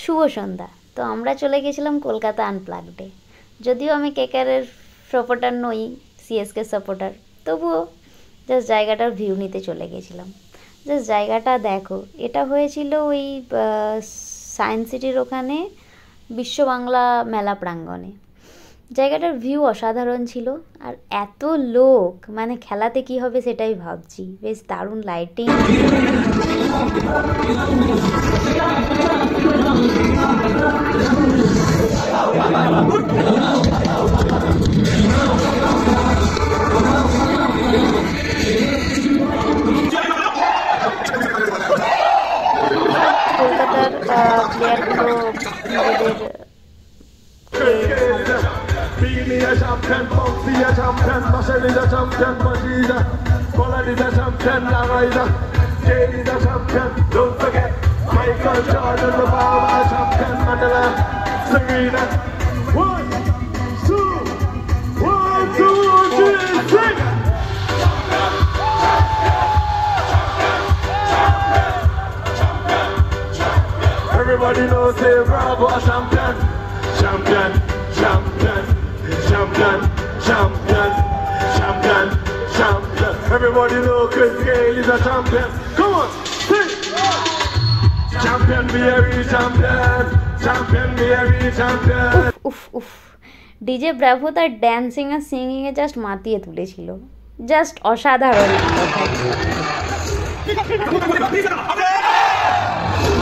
শুভ সন্ধ্যা। তো আমরা চলে গেছিলাম কলকাতা আনপ্লাগডে। যদিও আমি কেকেআরের সাপোর্টার নই, সিএসকে সাপোর্টার, তবুও জাস্ট জায়গাটার ভিউ নিতে চলে গেছিলাম। জাস্ট জায়গাটা দেখো, এটা হয়েছিল ওই সায়েন্স সিটির ওখানে বিশ্ব বাংলা মেলা প্রাঙ্গণে। জায়গাটার ভিউ অসাধারণ ছিল, আর এত লোক, মানে খেলাতে কি হবে সেটাই ভাবছি। বেশ দারুণ লাইটিং। কলকাতার প্লেয়ারগুলো নিজেদের Everybody knows say Bravo champion, champion, champion, champion, champion, champion, champion. Everybody knows Chris Gayle is a champion. Come on, sing. Champion, be every champion. Champion, be every champion. উফ উফ, ডিজে ব্রাভো তার dancing are singing a just মাতিয়ে তুলেছিল। Just অসাধারণ।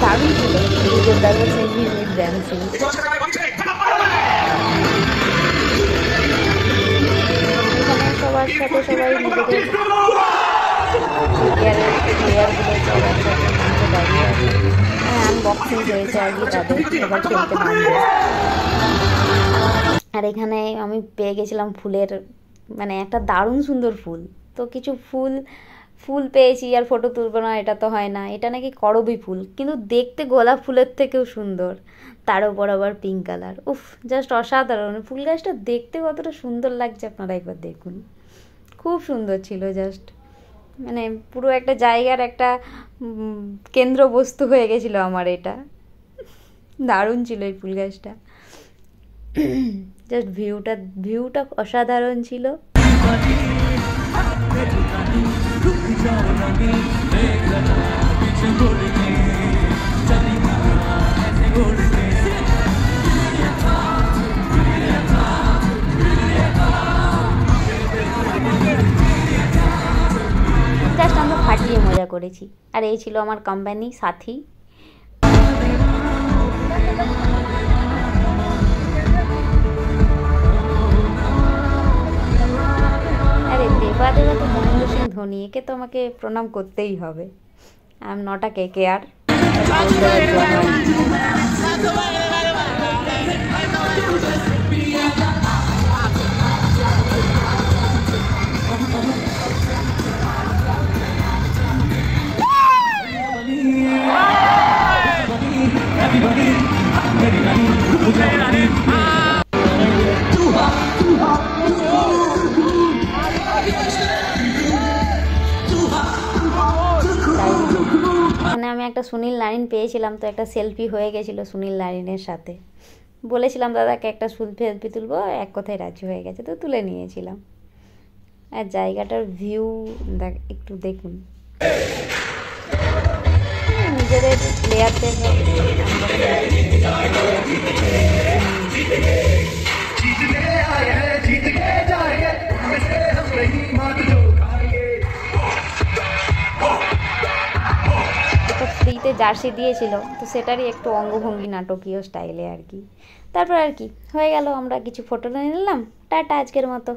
দারুণ ছিল DJ Bravo singing with dancing. সবার সাথে সবাই নিজেদের প্লেয়ারগুলো সবার সাথে মঞ্চে দাঁড়িয়ে আছে। আনবক্সিং হয়েছে আর কি, তাদের সবার খেলতে নামবে। আর এখানে আমি পেয়ে গেছিলাম ফুলের, মানে একটা দারুণ সুন্দর ফুল। তো কিছু ফুল পেয়েছি, আর ফটো তুলবো না এটা তো হয় না। এটা নাকি করবী ফুল, কিন্তু দেখতে গোলাপ ফুলের থেকেও সুন্দর, তার উপর আবার পিঙ্ক কালার। উফ, জাস্ট অসাধারণ। ফুল গাছটা দেখতে কতটা সুন্দর লাগছে আপনারা একবার দেখুন, খুব সুন্দর ছিল। জাস্ট মানে পুরো একটা জায়গার একটা কেন্দ্রবস্তু হয়ে গেছিলো আমার এটা। দারুণ ছিল এই ফুল গাছটা। জাস্ট ভিউটা অসাধারণ ছিল। জাস্ট আমরা ফাটিয়ে মজা করেছি। আর এই ছিল আমার কোম্পানি সাথী। আরে দেবা তো মহেন্দ্র সিং ধোনি, একে তো আমাকে প্রণাম করতেই হবে। I am not a KKR. এখানে আমি একটা সুনীল নারিন পেয়েছিলাম, তো একটা সেলফি হয়ে গেছিলো সুনীল নারিনের সাথে। বলেছিলাম দাদাকে একটা সেলফি তুলবো, এক কথায় রাজি হয়ে গেছে, তো তুলে নিয়েছিলাম। আর জায়গাটার ভিউ একটু দেখুন। নিজেদের প্লেয়ারদের ফ্রিতে জার্সি দিয়েছিল, তো সেটারই একটু অঙ্গভঙ্গি নাটকীয় স্টাইলে আর কি। তারপর আর কি হয়ে গেল, আমরা কিছু ফটো নিয়ে নিলাম। টাটা আজকের মতো।